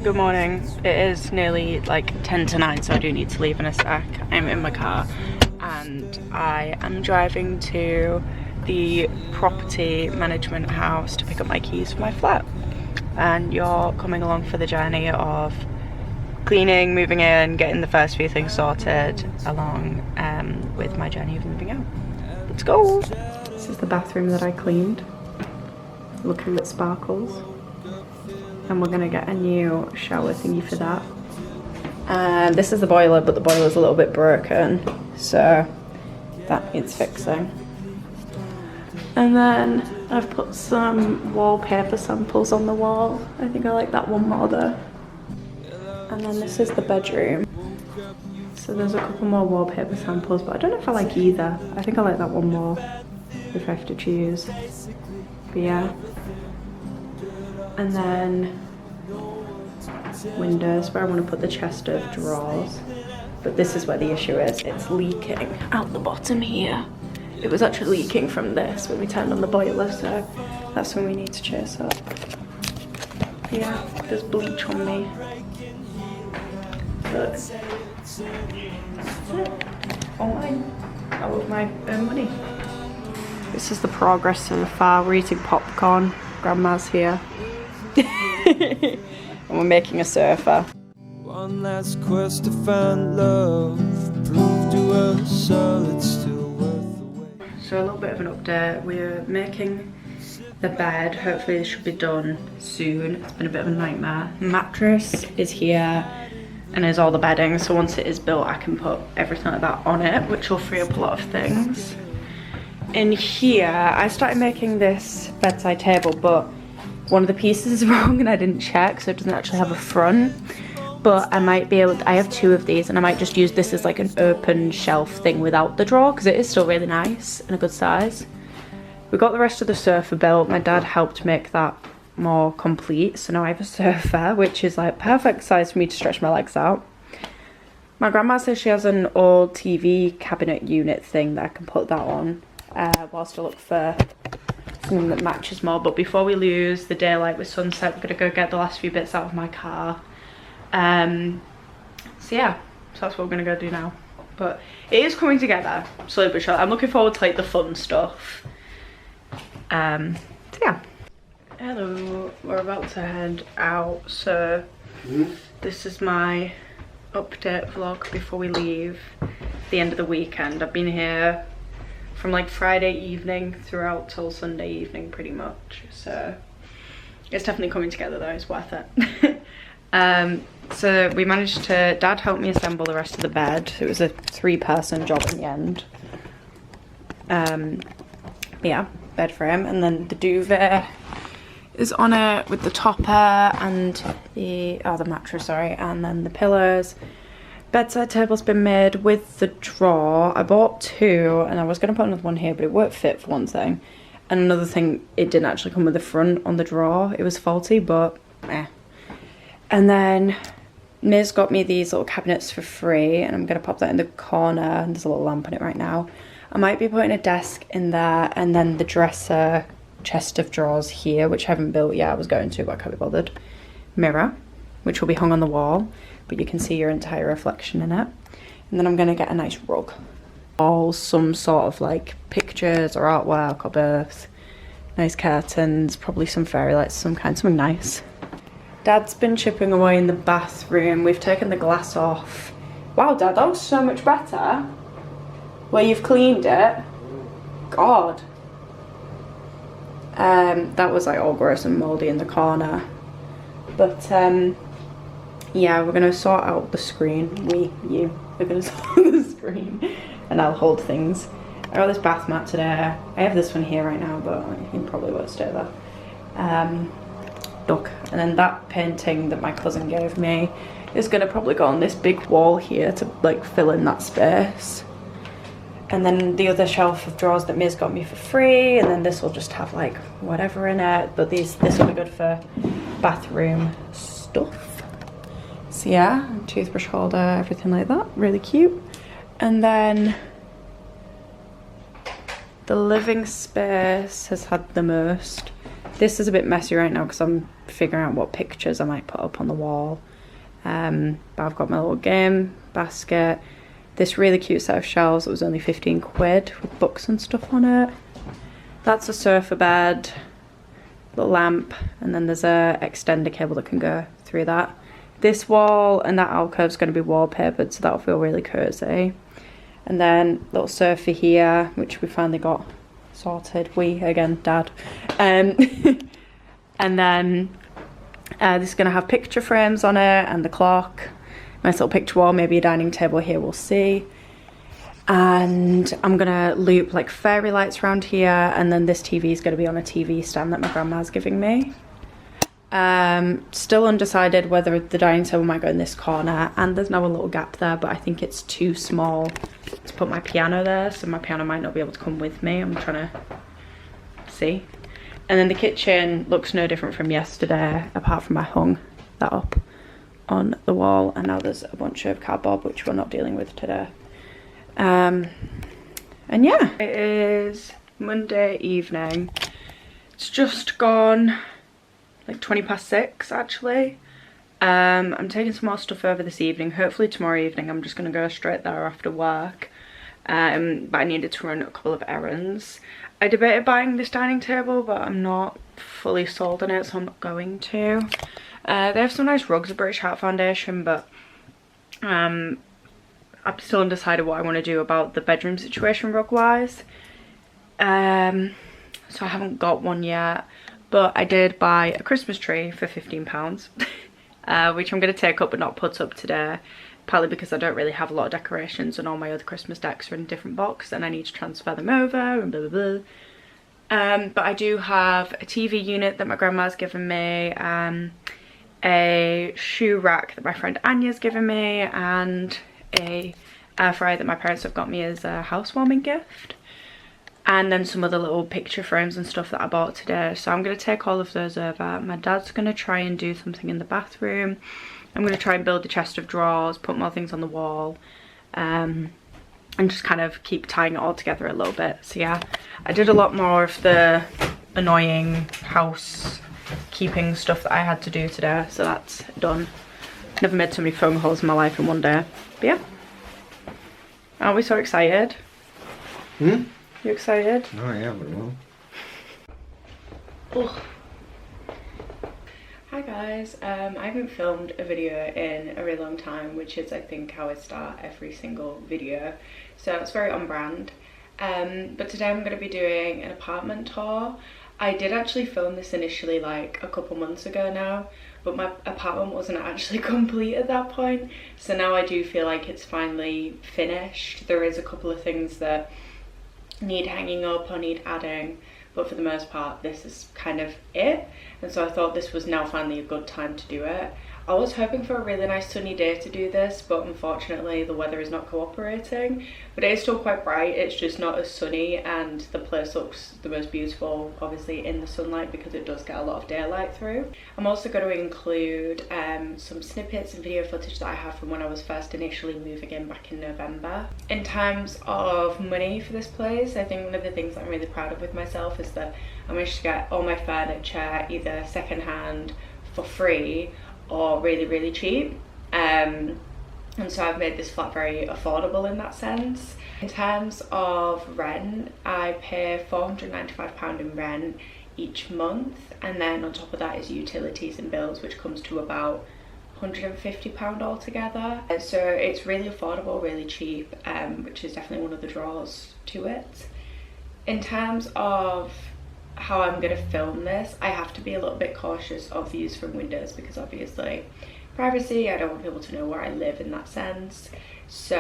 Good morning. It is nearly like 10 to 9, so I do need to leave in a sec. I'm in my car and I am driving to the property management house to pick up my keys for my flat. And you're coming along for the journey of cleaning, moving in, getting the first few things sorted along with my journey of moving out. Let's go! This is the bathroom that I cleaned. Look how it sparkles. And we're gonna get a new shower thingy for that. And this is the boiler, but the boiler's a little bit broken, so that needs fixing. And then I've put some wallpaper samples on the wall. I think I like that one more though. And then this is the bedroom. So there's a couple more wallpaper samples, but I don't know if I like either. I think I like that one more if I have to choose. But yeah. And then windows where I want to put the chest of drawers. But this is where the issue is. It's leaking out the bottom here. It was actually leaking from this when we turned on the boiler, so that's when we need to chase up. But yeah, there's bleach on me. But that's it. All mine. Out of my own money. This is the progress so far. We're eating popcorn. Grandma's here. And we're making a sofa. One last quest to find love. Prove to us all it's still worth the wait. So a little bit of an update. We're making the bed. Hopefully this should be done soon. It's been a bit of a nightmare. Mattress is here and there's all the bedding. So once it is built, I can put everything like that on it, which will free up a lot of things. In here, I started making this bedside table, but one of the pieces is wrong and I didn't check, so it doesn't actually have a front. But I might be able to, I have two of these and I might just use this as like an open shelf thing without the drawer, because it is still really nice and a good size. We got the rest of the sofa built. My dad helped make that more complete, so now I have a sofa which is like perfect size for me to stretch my legs out. My grandma says she has an old TV cabinet unit thing that I can put that on whilst I look for something that matches more. But before we lose the daylight with sunset, we're gonna go get the last few bits out of my car. So yeah, so that's what we're gonna go do now. But it is coming together slowly but surely. I'm looking forward to like the fun stuff. So yeah. Hello, we're about to head out. So this is my update vlog before we leave the end of the weekend. I've been here from like Friday evening throughout till Sunday evening pretty much, so it's definitely coming together though. It's worth it. So we managed to, Dad helped me assemble the rest of the bed. It was a 3-person job in the end. Yeah, bed frame, and then the duvet is on it with the topper and the mattress, sorry, and then the pillows. Bedside table's been made with the drawer. I bought 2 and I was going to put another one here, but it won't fit for one thing. And another thing, it didn't actually come with the front on the drawer. It was faulty, but eh. And then Miz got me these little cabinets for free and I'm going to pop that in the corner. And there's a little lamp on it right now. I might be putting a desk in there and then the dresser chest of drawers here, which I haven't built yet. I was going to, but I can't be bothered. Mirror, which will be hung on the wall, but you can see your entire reflection in it. And then I'm gonna get a nice rug. All some sort of like pictures or artwork or both. Nice curtains, probably some fairy lights of some kind, something nice. Dad's been chipping away in the bathroom. We've taken the glass off. Wow, Dad, that was so much better. Where you've cleaned it. God. That was like all gross and mouldy in the corner. But yeah, we're gonna sort out the screen. We're gonna sort out the screen and I'll hold things. I got this bath mat today. I have this one here right now, but it probably won't stay there. Duck. And then that painting that my cousin gave me is gonna probably go on this big wall here to like fill in that space. And then the other shelf of drawers that Miz got me for free, and then this will just have like whatever in it, but this will be good for bathroom stuff. So yeah, toothbrush holder, everything like that, really cute. And then the living space has had the most This is a bit messy right now because I'm figuring out what pictures I might put up on the wall. But I've got my little game basket. This really cute set of shelves that was only 15 quid with books and stuff on it. That's a sofa bed, little lamp, and then there's a extender cable that can go through that. This wall and that alcove is going to be wallpapered, so that'll feel really cozy. And then little sofa here, which we finally got sorted. We, again, Dad. And then this is going to have picture frames on it and the clock. Nice little picture wall, maybe a dining table here, we'll see. And I'm going to loop like fairy lights around here, and then this TV is going to be on a TV stand that my grandma's giving me. Still undecided whether the dining table might go in this corner, and there's now a little gap there, but I think it's too small to put my piano there, so my piano might not be able to come with me. I'm trying to see. And then the kitchen looks no different from yesterday, apart from I hung that up on the wall, and now there's a bunch of cardboard which we're not dealing with today. And yeah, it is Monday evening. It's just gone like 6:20 actually. I'm taking some more stuff over this evening. Hopefully tomorrow evening I'm just going to go straight there after work. But I needed to run a couple of errands. I debated buying this dining table, but I'm not fully sold on it, so I'm not going to. They have some nice rugs at British Heart Foundation, but I'm still undecided what I want to do about the bedroom situation rug wise. So I haven't got one yet. But I did buy a Christmas tree for £15, which I'm going to take up but not put up today, partly because I don't really have a lot of decorations and all my other Christmas decks are in a different box and I need to transfer them over and blah blah blah. But I do have a TV unit that my grandma's given me, a shoe rack that my friend Anya's given me, and a air fryer that my parents have got me as a housewarming gift. And then some other little picture frames and stuff that I bought today. So I'm going to take all of those over. My dad's going to try and do something in the bathroom. I'm going to try and build a chest of drawers, put more things on the wall. And just kind of keep tying it all together a little bit. So yeah, I did a lot more of the annoying housekeeping stuff that I had to do today. So that's done. Never made so many phone calls in my life in one day. But yeah. Aren't we so excited? Hmm? You excited? Oh yeah, but well. Ugh. Hi guys, I haven't filmed a video in a really long time, which is I think how I start every single video, so it's very on brand. But today I'm going to be doing an apartment tour. I did actually film this initially like a couple months ago now, but my apartment wasn't actually complete at that point, so now I do feel like it's finally finished. There is a couple of things that need hanging up or need adding, but for the most part this is kind of it, and so I thought this was now finally a good time to do it. I was hoping for a really nice sunny day to do this, but unfortunately the weather is not cooperating. But it is still quite bright, it's just not as sunny, and the place looks the most beautiful obviously in the sunlight because it does get a lot of daylight through. I'm also going to include some snippets and video footage that I have from when I was first initially moving in back in November. In terms of money for this place, I think one of the things that I'm really proud of with myself is that I managed to get all my furniture either second hand for free or really cheap, and so I've made this flat very affordable in that sense. In terms of rent, I pay £495 in rent each month, and then on top of that is utilities and bills, which comes to about £150 altogether. So it's really affordable, really cheap, which is definitely one of the draws to it. In terms of how I'm going to film this, I have to be a little bit cautious of views from windows because obviously privacy, I don't want people to know where I live in that sense. So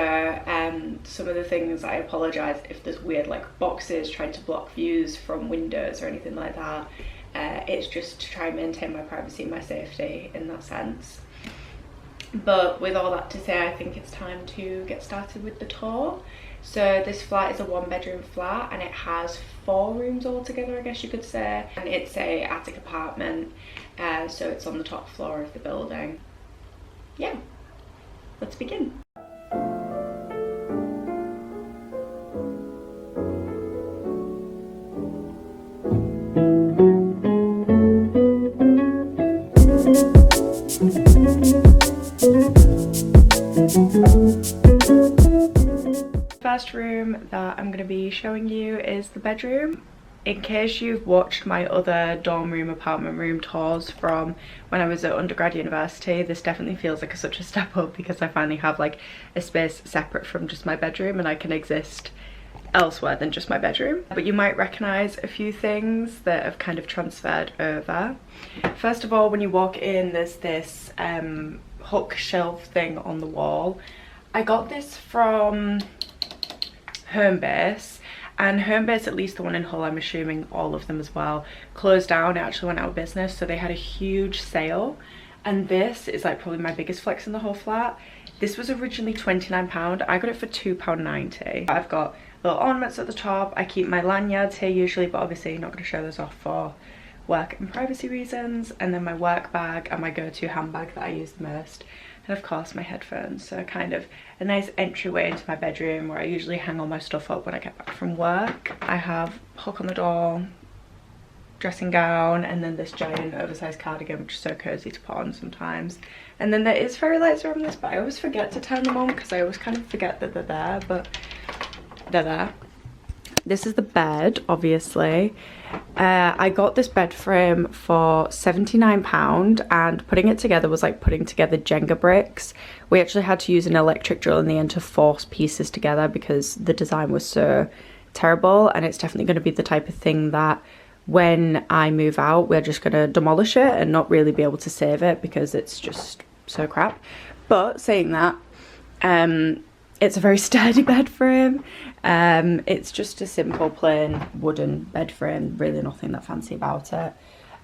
some of the things, I apologise if there's weird like boxes trying to block views from windows or anything like that. It's just to try and maintain my privacy and my safety in that sense. But with all that to say, I think it's time to get started with the tour. So this flat is a 1-bedroom flat and it has 4 rooms altogether, I guess you could say, and it's a attic apartment, so it's on the top floor of the building. Yeah, let's begin. be showing you is the bedroom. In case you've watched my other dorm room, apartment room tours from when I was at undergrad university, this definitely feels like such a step up because I finally have like a space separate from just my bedroom and I can exist elsewhere than just my bedroom. But you might recognise a few things that have kind of transferred over. First of all, when you walk in, there's this hook shelf thing on the wall. I got this from Homebase. And Homebase, at least the one in Hull, I'm assuming all of them as well, closed down. It actually went out of business, so they had a huge sale. And this is like probably my biggest flex in the whole flat. This was originally £29. I got it for £2.90. I've got little ornaments at the top. I keep my lanyards here usually, but obviously I'm not going to show those off for work and privacy reasons. And then my work bag and my go-to handbag that I use the most. And of course my headphones, so kind of a nice entryway into my bedroom where I usually hang all my stuff up when I get back from work. I have hook on the door, dressing gown, and then this giant oversized cardigan which is so cozy to put on sometimes. And then there is fairy lights around this, but I always forget to turn them on because I always kind of forget that they're there, but they're there. This is the bed, obviously. I got this bed frame for £79 and putting it together was like putting together Jenga bricks. We actually had to use an electric drill in the end to force pieces together because the design was so terrible, and it's definitely going to be the type of thing that when I move out we're just going to demolish it and not really be able to save it because it's just so crap. But saying that, it's a very sturdy bed frame. It's just a simple plain wooden bed frame, really nothing that fancy about it.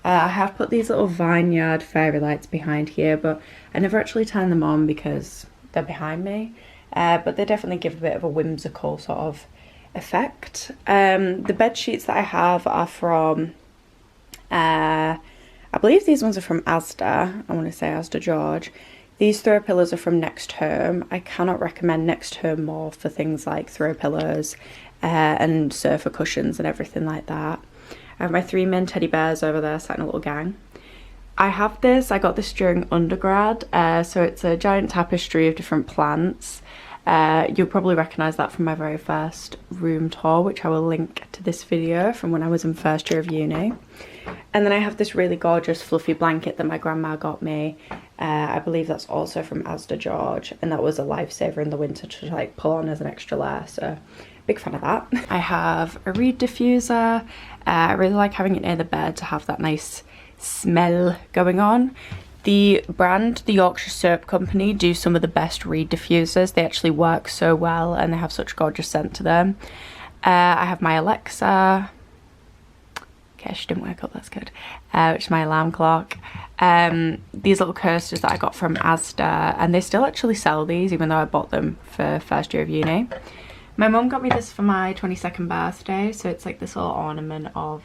I have put these little vineyard fairy lights behind here, but I never actually turn them on because they're behind me. But they definitely give a bit of a whimsical sort of effect. The bed sheets that I have are from, I believe these ones are from Asda. I want to say Asda George. These throw pillows are from Next Home. I cannot recommend Next Home more for things like throw pillows and sofa cushions and everything like that. I have my 3 men teddy bears over there sat in a little gang. I have this, I got this during undergrad, so it's a giant tapestry of different plants. You'll probably recognise that from my very first room tour, which I will link to this video from when I was in first year of uni. And then I have this really gorgeous fluffy blanket that my grandma got me. I believe that's also from Asda George, and that was a lifesaver in the winter to like pull on as an extra layer, so big fan of that. I have a reed diffuser. I really like having it near the bed to have that nice smell going on. The brand, the Yorkshire Soap Company, do some of the best reed diffusers. They actually work so well and they have such gorgeous scent to them. I have my Alexa. Okay, she didn't wake up, that's good. Which is my alarm clock. These little coasters that I got from Asda, and they still actually sell these even though I bought them for first year of uni. My mum got me this for my 22nd birthday, so it's like this little ornament of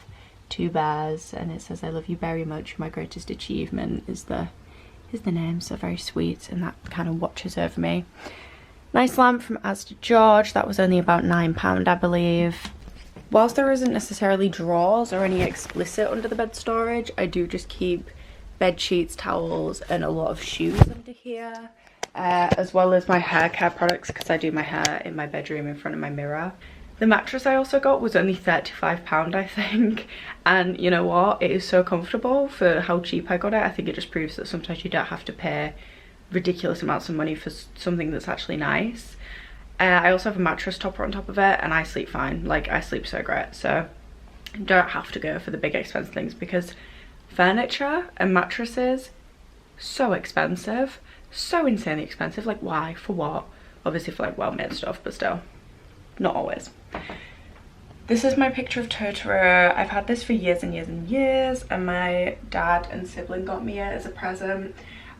2 bears and it says "I love you very much, my greatest achievement" is the name, so very sweet, and that kind of watches over me. Nice lamp from Asda George, that was only about £9 I believe. Whilst there isn't necessarily drawers or any explicit under the bed storage, I do just keep bed sheets, towels and a lot of shoes under here, as well as my hair care products because I do my hair in my bedroom in front of my mirror. The mattress I also got was only £35 I think, and you know what, it is so comfortable for how cheap I got it. I think it just proves that sometimes you don't have to pay ridiculous amounts of money for something that's actually nice. I also have a mattress topper on top of it and I sleep fine, like I sleep so great, so you don't have to go for the big expensive things because furniture and mattresses, so expensive, so insanely expensive. Like why, for what? Obviously for like well-made stuff, but still, not always. This is my picture of Totoro. I've had this for years and years and years, and my dad and sibling got me it as a present.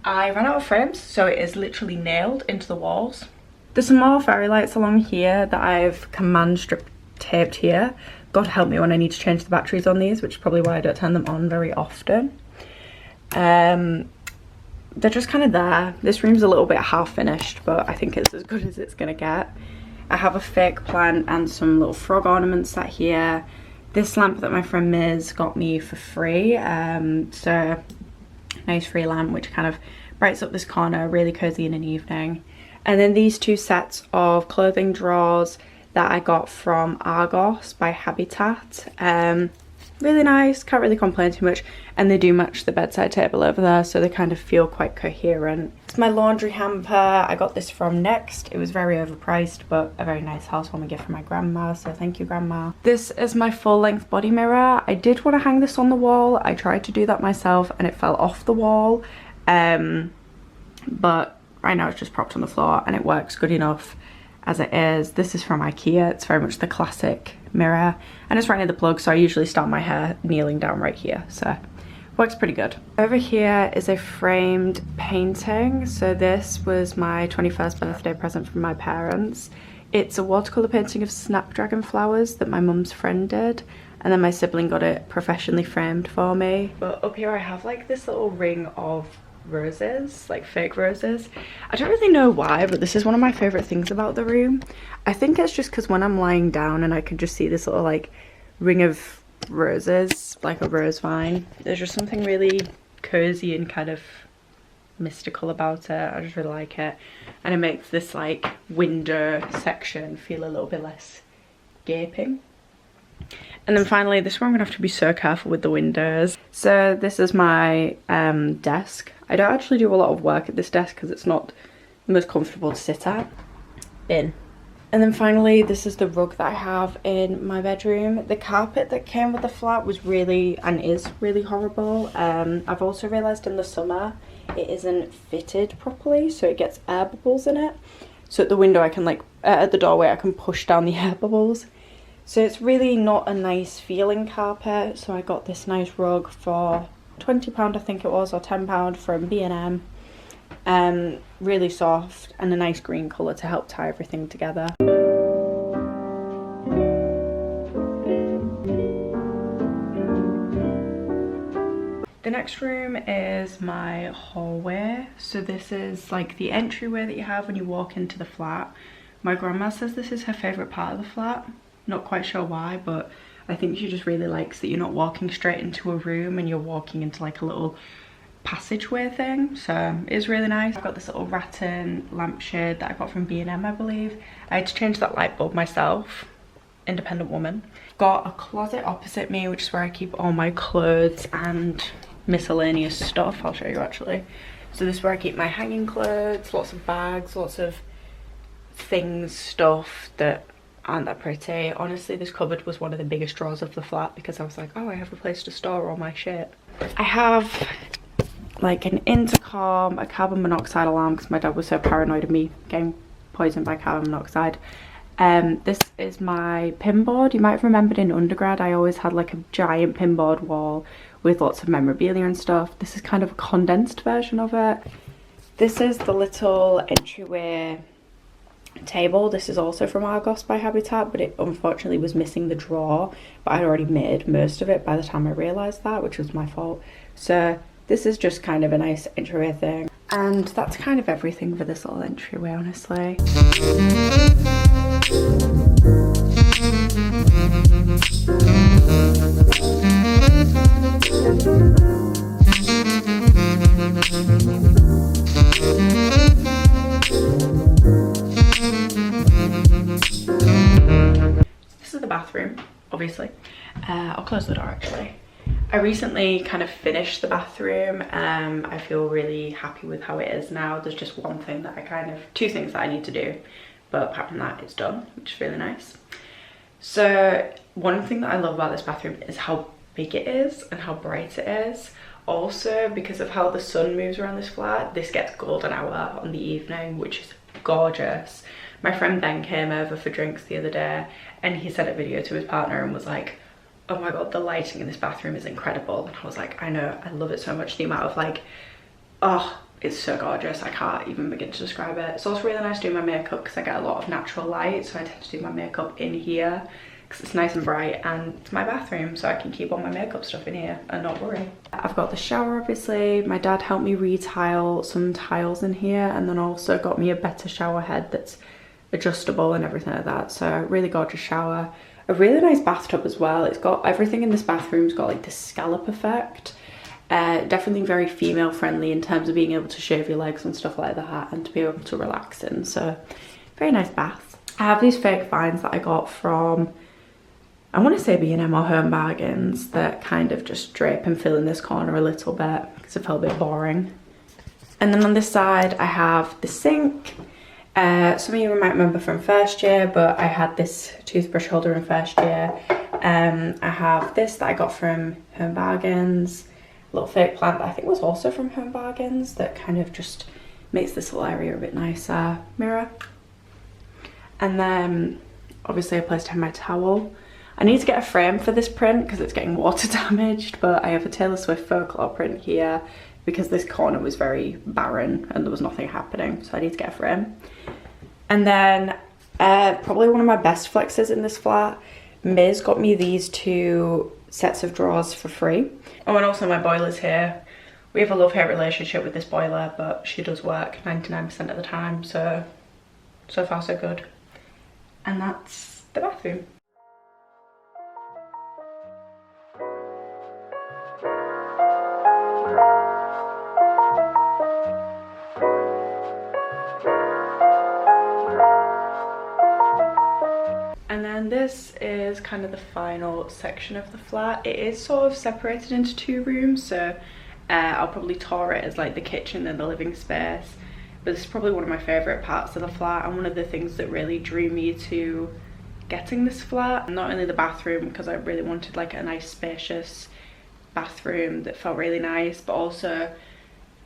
I ran out of frames, so it is literally nailed into the walls. There's some more fairy lights along here that I've command strip taped here. God help me when I need to change the batteries on these, which is probably why I don't turn them on very often. They're just kind of there. This room's a little bit half finished, but I think it's as good as it's gonna get. I have a fake plant and some little frog ornaments sat here. This lamp that my friend Miz got me for free, so nice free lamp which kind of brights up this corner, really cozy in an evening. And then these 2 sets of clothing drawers. that I got from Argos by Habitat. Really nice, can't really complain too much, and they do match the bedside table over there, so they kind of feel quite coherent. It's my laundry hamper. I got this from Next. It was very overpriced, but a very nice housewarming gift from my grandma, so thank you, grandma. This is my full-length body mirror. I did want to hang this on the wall. I tried to do that myself and it fell off the wall, but right now it's just propped on the floor and it works good enough as it is. This is from IKEA. It's very much the classic mirror and it's right near the plug, so I usually start my hair kneeling down right here, so works pretty good. Over here is a framed painting. So this was my 21st birthday present from my parents. It's a watercolor painting of snapdragon flowers that my mum's friend did, and then my sibling got it professionally framed for me. But up here I have like this little ring of roses, like fake roses. I don't really know why, but this is one of my favorite things about the room. I think it's just because when I'm lying down and I can just see this little like ring of roses, like a rose vine, there's just something really cozy and kind of mystical about it. I just really like it, and it makes this like window section feel a little bit less gaping. And then finally, this one I'm gonna have to be so careful with the windows. So this is my desk. I don't actually do a lot of work at this desk because it's not the most comfortable to sit at. Bin. And then finally, this is the rug that I have in my bedroom. The carpet that came with the flat was really, and is really horrible. I've also realised in the summer it isn't fitted properly, so it gets air bubbles in it. So at the window I can like, at the doorway I can push down the air bubbles. So it's really not a nice feeling carpet. So I got this nice rug for £20 I think it was, or £10 from B&M. Really soft and a nice green colour to help tie everything together. The next room is my hallway. So this is like the entryway that you have when you walk into the flat. My grandma says this is her favourite part of the flat. Not quite sure why, but I think she just really likes that you're not walking straight into a room and you're walking into like a little passageway thing, so it's really nice. I've got this little rattan lampshade that I got from B&M I believe. I had to change that light bulb myself, independent woman. Got a closet opposite me, which is where I keep all my clothes and miscellaneous stuff. I'll show you actually. So this is where I keep my hanging clothes, lots of bags, lots of things, stuff that aren't that pretty. Honestly, this cupboard was one of the biggest drawers of the flat because I was like, oh, I have a place to store all my shit. I have like an intercom, a carbon monoxide alarm because my dad was so paranoid of me getting poisoned by carbon monoxide. This is my pinboard. You might have remembered in undergrad I always had like a giant pinboard wall with lots of memorabilia and stuff. This is kind of a condensed version of it. This is the little entryway table. This is also from Argos by Habitat, but it unfortunately was missing the drawer, but I'd already made most of it by the time I realised that, which was my fault. So this is just kind of a nice entryway thing. And that's kind of everything for this little entryway, honestly. This is the bathroom, obviously. I'll close the door actually. I recently kind of finished the bathroom. I feel really happy with how it is now. There's just one thing that two things that I need to do, but apart from that it's done, which is really nice. So one thing that I love about this bathroom is how big it is and how bright it is. Also, because of how the sun moves around this flat, this gets golden hour on the evening, which is gorgeous. My friend Ben came over for drinks the other day and he sent a video to his partner and was like, oh my god, the lighting in this bathroom is incredible. And I was like, I know, I love it so much. The amount of like, oh, it's so gorgeous. I can't even begin to describe it. It's also really nice doing my makeup because I get a lot of natural light. So I tend to do my makeup in here because it's nice and bright, and it's my bathroom, so I can keep all my makeup stuff in here and not worry. I've got the shower, obviously. My dad helped me retile some tiles in here and then also got me a better shower head that's adjustable and everything like that. So really gorgeous shower. A really nice bathtub as well. It's got everything in this bathroom's got like this scallop effect. Definitely very female friendly in terms of being able to shave your legs and stuff like that and to be able to relax in. So very nice bath. I have these fake vines that I got from, I want to say B&M or Home Bargains, that kind of just drape and fill in this corner a little bit because it felt a bit boring. And then on this side I have the sink. Some of you might remember from first year, but I had this toothbrush holder in first year. I have this that I got from Home Bargains, a little fake plant that I think was also from Home Bargains that kind of just makes this little area a bit nicer. Mirror. And then obviously a place to hang my towel. I need to get a frame for this print because it's getting water damaged, but I have a Taylor Swift folklore print here because this corner was very barren and there was nothing happening, so I need to get a frame. And then probably one of my best flexes in this flat, Miz got me these 2 sets of drawers for free. Oh, and also my boiler's here. We have a love-hate relationship with this boiler, but she does work 99% of the time, so far so good. And that's the bathroom. And then this is kind of the final section of the flat. It is sort of separated into 2 rooms, so I'll probably tour it as like the kitchen and the living space. But this is probably one of my favourite parts of the flat and one of the things that really drew me to getting this flat. Not only the bathroom, because I really wanted like a nice spacious bathroom that felt really nice, but also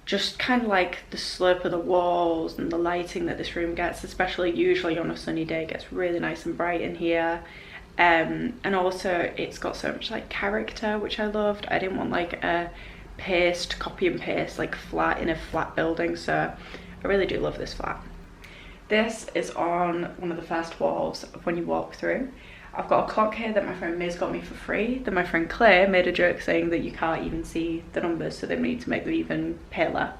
just kind of like the slope of the walls and the lighting that this room gets, especially usually on a sunny day, gets really nice and bright in here. And also it's got so much like character, which I loved. I didn't want like a copy and paste like flat in a flat building, so I really do love this flat. This is on one of the first walls of when you walk through. I've got a clock here that my friend Miz got me for free, that my friend Claire made a joke saying that you can't even see the numbers, so they need to make them even paler.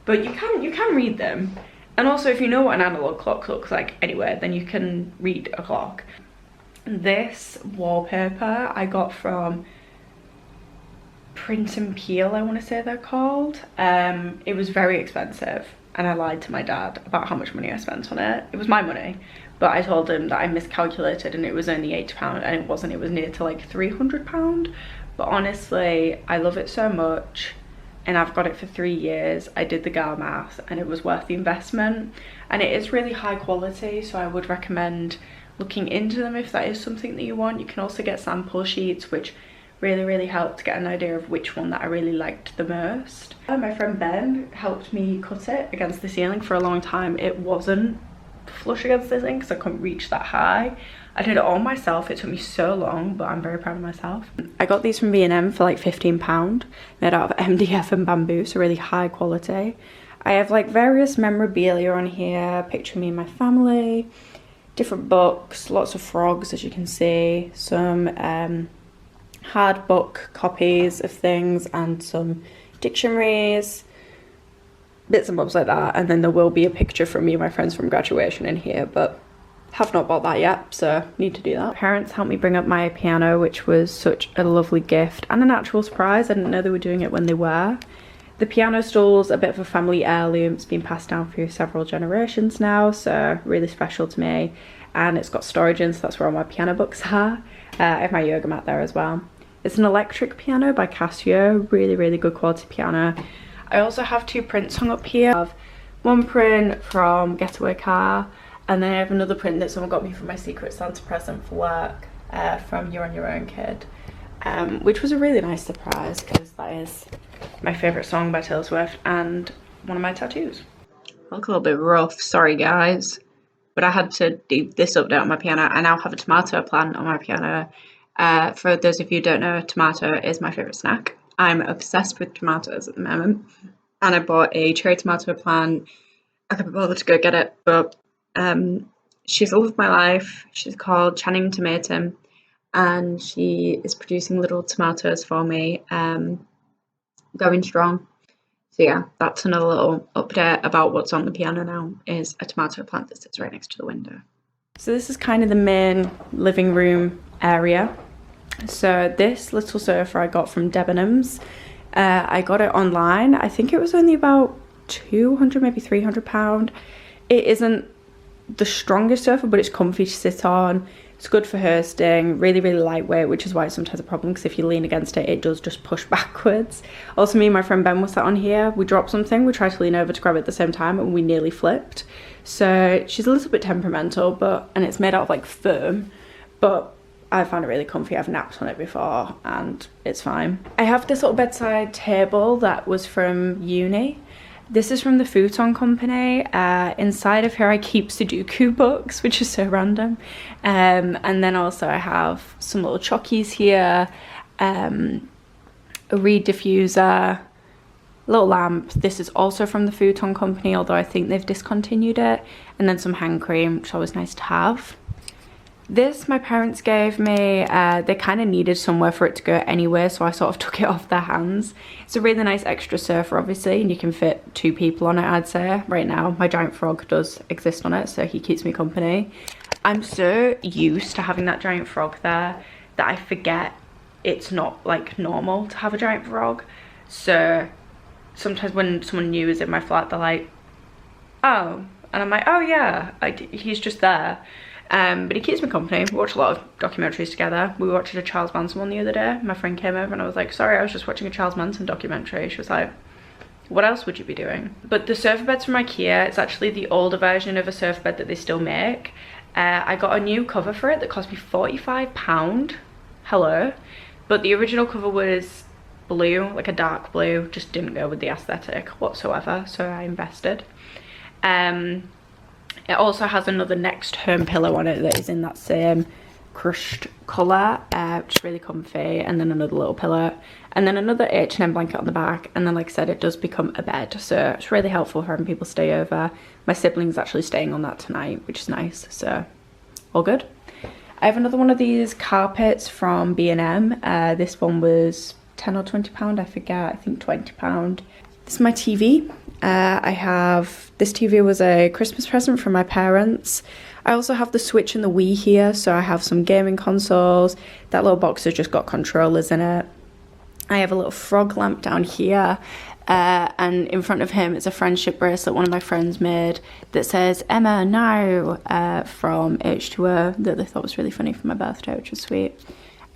But you can read them. And also if you know what an analog clock looks like anyway, then you can read a clock. This wallpaper I got from Print and Peel, I want to say they're called. It was very expensive and I lied to my dad about how much money I spent on it. It was my money, but I told him that I miscalculated and it was only £80 and it wasn't, it was near to like £300. But honestly, I love it so much and I've got it for 3 years. I did the gal math and it was worth the investment, and it is really high quality, so I would recommend looking into them if that is something that you want. You can also get sample sheets, which really helped get an idea of which one that I really liked the most. My friend Ben helped me cut it against the ceiling. For a long time it wasn't flush against the ceiling because I couldn't reach that high. I did it all myself. It took me so long, but I'm very proud of myself. I got these from B&M for like £15, made out of MDF and bamboo, so really high quality. I have like various memorabilia on here, picture of me and my family, different books, lots of frogs as you can see, some hard book copies of things and some dictionaries, bits and bobs like that. And then there will be a picture from me and my friends from graduation in here, but have not bought that yet, so need to do that. Parents helped me bring up my piano, which was such a lovely gift and an actual surprise. I didn't know they were doing it when they were. The piano stool's a bit of a family heirloom. It's been passed down through several generations now, so really special to me. And it's got storage in, so that's where all my piano books are. I have my yoga mat there as well. It's an electric piano by Casio, really good quality piano. I also have 2 prints hung up here. I have one print from Getaway Car, and then I have another print that someone got me for my Secret Santa present for work, from You're On Your Own Kid, which was a really nice surprise because that is my favourite song by Taylor Swift and one of my tattoos. I look a little bit rough, sorry guys, but I had to do this update on my piano. I now have a tomato plant on my piano. For those of you who don't know, tomato is my favourite snack. I'm obsessed with tomatoes at the moment, and I bought a cherry tomato plant. I couldn't bother to go get it, but she's the love of my life. She's called Channing Tomato, and she is producing little tomatoes for me, going strong. So yeah, that's another little update about what's on the piano now, is a tomato plant that sits right next to the window. So this is kind of the main living room area. So this little sofa I got from Debenhams. I got it online. I think it was only about £200, maybe £300. It isn't the strongest sofa, but it's comfy to sit on. It's good for hosting, really, really lightweight, which is why it's sometimes a problem, because if you lean against it, it does just push backwards. Also, me and my friend Ben were sat on here. We dropped something. We tried to lean over to grab it at the same time, and we nearly flipped. So she's a little bit temperamental, and it's made out of like foam, but I found it really comfy. I've napped on it before, and it's fine. I have this little bedside table that was from uni. This is from the Futon company. Inside of here I keep Sudoku books, which is so random. And then also I have some little chockies here, a reed diffuser, little lamp. This is also from the Futon company, although I think they've discontinued it. And then some hand cream, which is always nice to have. This my parents gave me. They kind of needed somewhere for it to go anyway, so I sort of took it off their hands. It's a really nice extra sofa, obviously, and you can fit 2 people on it, I'd say. Right now, my giant frog does exist on it, so he keeps me company. I'm so used to having that giant frog there that I forget it's not like normal to have a giant frog. So sometimes when someone new is in my flat, they're like, oh, and I'm like, oh yeah, he's just there. But he keeps me company. We watch a lot of documentaries together. We watched a Charles Manson one the other day. My friend came over and I was like, sorry, I was just watching a Charles Manson documentary. She was like, what else would you be doing? But the sofa bed's from IKEA. It's actually the older version of a sofa bed that they still make. I got a new cover for it that cost me £45. Hello. But the original cover was blue, like a dark blue. Just didn't go with the aesthetic whatsoever, so I invested. It also has another Next Home pillow on it that is in that same crushed colour, which is really comfy, and then another little pillow, and then another H&M blanket on the back, and then like I said, it does become a bed, so it's really helpful for having people stay over. My sibling's actually staying on that tonight, which is nice, so all good. I have another one of these carpets from B&M. This one was £10 or £20, I forget, I think £20. This is my TV. I have, this TV was a Christmas present from my parents. I also have the Switch and the Wii here, so I have some gaming consoles. That little box has just got controllers in it. I have a little frog lamp down here, and in front of him it's a friendship bracelet one of my friends made that says Emma now from H2O, that they thought was really funny for my birthday, which was sweet.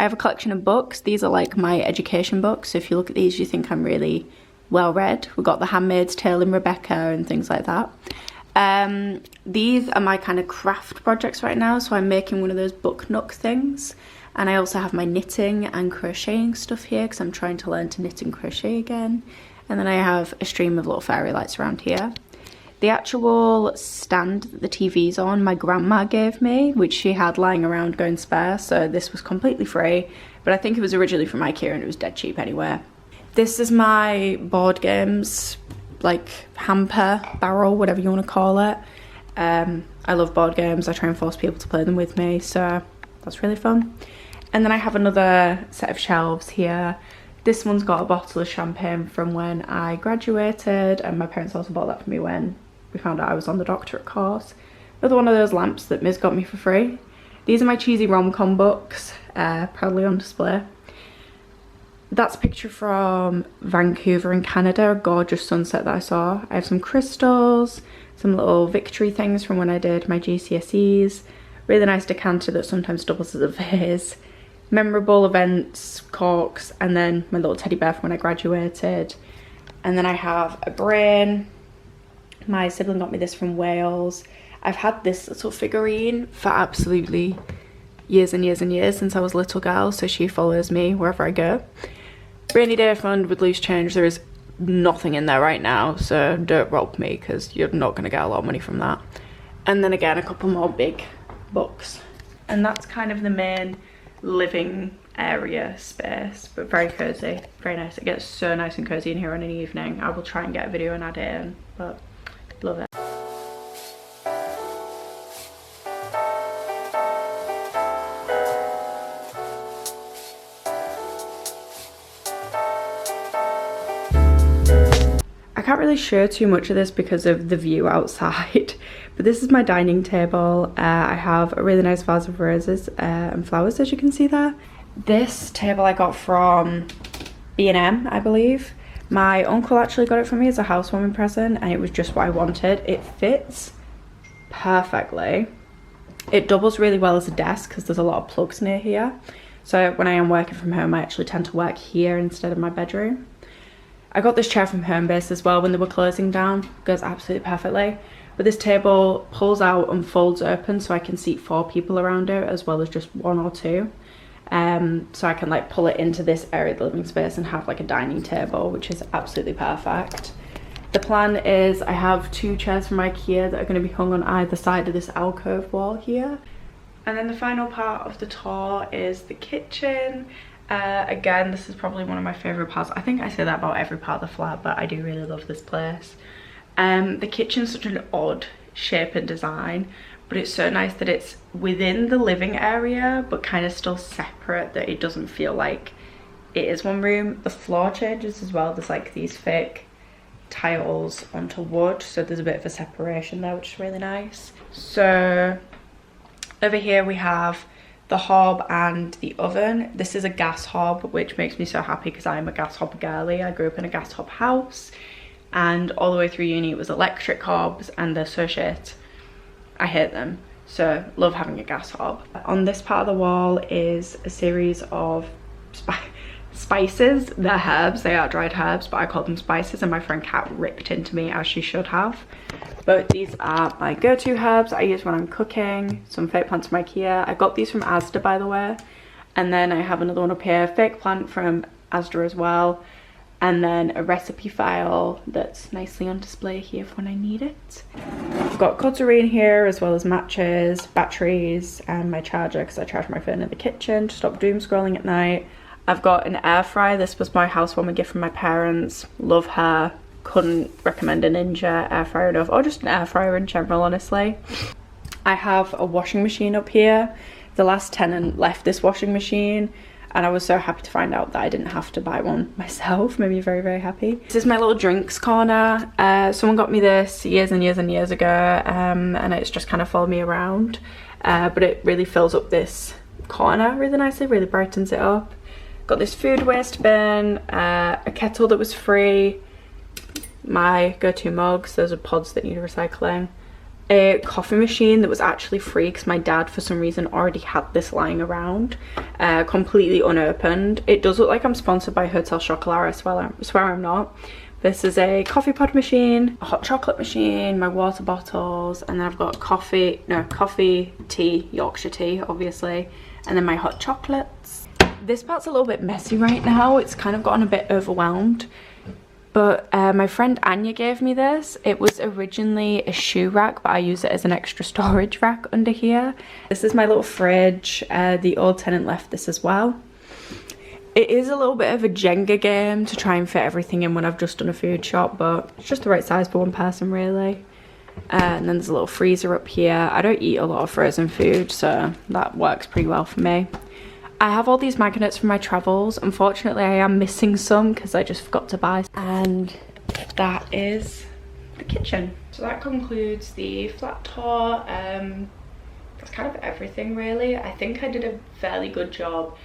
I have a collection of books. These are like my education books, so if you look at these you think I'm really well read. We've got The Handmaid's Tale and Rebecca and things like that. These are my kind of craft projects right now, so I'm making one of those book nook things, and I also have my knitting and crocheting stuff here because I'm trying to learn to knit and crochet again. And then I have a stream of little fairy lights around here. The actual stand that the TV's on, my grandma gave me, which she had lying around going spare, so this was completely free, but I think it was originally from IKEA and it was dead cheap anyway. This is my board games, like hamper, barrel, whatever you want to call it. I love board games. I try and force people to play them with me, so that's really fun. And then I have another set of shelves here. This one's got a bottle of champagne from when I graduated, and my parents also bought that for me when we found out I was on the doctorate course. Another one of those lamps that Miz got me for free. These are my cheesy rom-com books, proudly on display. That's a picture from Vancouver in Canada, a gorgeous sunset that I saw. I have some crystals, some little victory things from when I did my GCSEs, really nice decanter that sometimes doubles as a vase, memorable events, corks, and then my little teddy bear from when I graduated. And then I have a brain. My sibling got me this from Wales. I've had this little figurine for absolutely years and years and years since I was a little girl, so she follows me wherever I go. Rainy day fund with loose change. There is nothing in there right now, so don't rob me because you're not going to get a lot of money from that. And then again, a couple more big books. And that's kind of the main living area space, but very cozy, very nice. It gets so nice and cozy in here on an evening. I will try and get a video and add it in, but love it. I can't really show too much of this because of the view outside, but this is my dining table. I have a really nice vase of roses and flowers, as you can see there. This table I got from B&M, I believe. My uncle actually got it for me as a housewarming present, and it was just what I wanted. It fits perfectly. It doubles really well as a desk because there's a lot of plugs near here. So when I am working from home, I actually tend to work here instead of my bedroom. I got this chair from Homebase as well when they were closing down. It goes absolutely perfectly. But this table pulls out and folds open so I can seat 4 people around it as well as just 1 or 2. So I can like pull it into this area of the living space and have like a dining table, which is absolutely perfect. The plan is I have 2 chairs from IKEA that are going to be hung on either side of this alcove wall here. And then the final part of the tour is the kitchen. Again, this is probably one of my favourite parts. I think I say that about every part of the flat, but I do really love this place. The kitchen's such an odd shape and design, but it's so nice that it's within the living area, but kind of still separate, that it doesn't feel like it is one room. The floor changes as well. There's like these fake tiles onto wood, so there's a bit of a separation there, which is really nice. So over here we have the hob and the oven. This is a gas hob, which makes me so happy because I'm a gas hob girly. I grew up in a gas hob house, and all the way through uni it was electric hobs, and they're so shit. I hate them. So love having a gas hob. On this part of the wall is a series of spices. They're herbs, they are dried herbs, but I call them spices, and my friend Kat ripped into me, as she should have. But these are my go-to herbs I use when I'm cooking. Some fake plants from IKEA. I got these from Asda, by the way. And then I have another one up here, fake plant from Asda as well. And then a recipe file that's nicely on display here for when I need it. I've got cutlery in here, as well as matches, batteries, and my charger, because I charge my phone in the kitchen to stop doom scrolling at night. I've got an air fryer. This was my housewarming gift from my parents. Love her. Couldn't recommend a Ninja air fryer enough, or just an air fryer in general, honestly. I have a washing machine up here. The last tenant left this washing machine, and I was so happy to find out that I didn't have to buy one myself. Made me very, very happy. This is my little drinks corner. Someone got me this years and years and years ago, and it's just kind of followed me around. But it really fills up this corner really nicely, really brightens it up. Got this food waste bin, a kettle that was free, my go-to mugs, those are pods that need recycling, a coffee machine that was actually free because my dad for some reason already had this lying around, completely unopened. It does look like I'm sponsored by Hotel Chocolat, I swear I'm not. This is a coffee pod machine, a hot chocolate machine, my water bottles, and then I've got coffee, tea, Yorkshire tea obviously, and then my hot chocolates. This part's a little bit messy right now. It's kind of gotten a bit overwhelmed. But my friend Anya gave me this. It was originally a shoe rack, but I use it as an extra storage rack under here. This is my little fridge. The old tenant left this as well. It is a little bit of a Jenga game to try and fit everything in when I've just done a food shop, but it's just the right size for one person really. And then there's a little freezer up here. I don't eat a lot of frozen food, so that works pretty well for me. I have all these magnets from my travels. Unfortunately, I am missing some because I just forgot to buy. And that is the kitchen. So that concludes the flat tour. That's kind of everything really. I think I did a fairly good job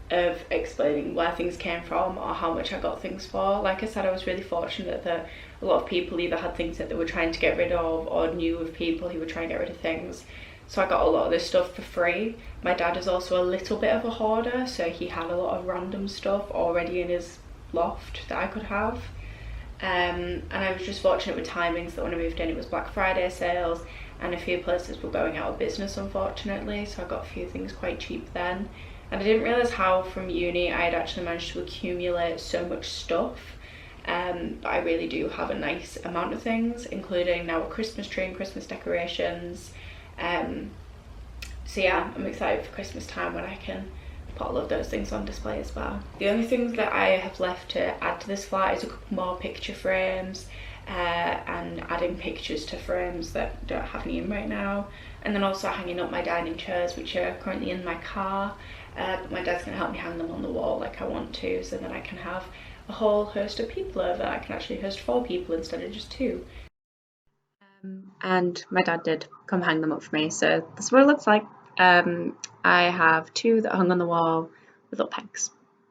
of explaining where things came from or how much I got things for. Like I said, I was really fortunate that a lot of people either had things that they were trying to get rid of or knew of people who were trying to get rid of things. So I got a lot of this stuff for free. My dad is also a little bit of a hoarder, so he had a lot of random stuff already in his loft that I could have. And I was just fortunate with timings that when I moved in it was Black Friday sales, and a few places were going out of business unfortunately, so I got a few things quite cheap then. And I didn't realise how from uni I had actually managed to accumulate so much stuff. But I really do have a nice amount of things, including now a Christmas tree and Christmas decorations. So yeah, I'm excited for Christmas time when I can put all of those things on display as well. The only things that I have left to add to this flat is a couple more picture frames, and adding pictures to frames that don't have any in right now, and then also hanging up my dining chairs, which are currently in my car, but my dad's going to help me hang them on the wall like I want to, so then I can have a whole host of people over. I can actually host 4 people instead of just 2. And my dad did come hang them up for me, so this is what it looks like. I have 2 that hung on the wall with little pegs,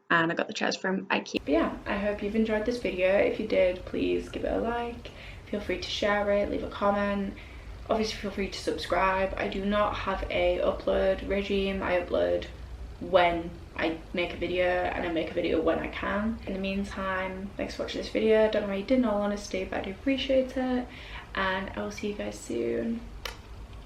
and I got the chairs from IKEA. But yeah, I hope you've enjoyed this video. If you did, please give it a like, feel free to share it, leave a comment. obviously feel free to subscribe. I do not have a upload regime. I upload when I make a video, and I make a video when I can. In the meantime, thanks for watching this video. I don't know why you did, in all honesty, but I do appreciate it, and I will see you guys soon.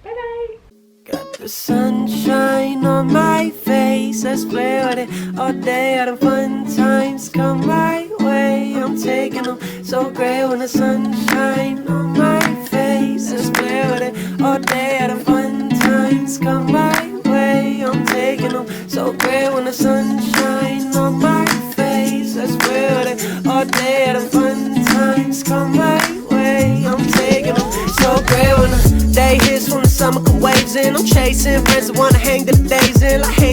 Bye bye. Got the sunshine on my face, I swear with it all day. All the fun times come my way, I'm taking them so great. When the sunshine on my face, I swear with it all day. All the fun times come my way, I'm taking them so great. When the sunshine on my face, I swear with it all day. All the fun times come my way, I'm taking them so great. When the day hits from the summer, come waves in, I'm chasing friends that wanna hang the days in, like hey.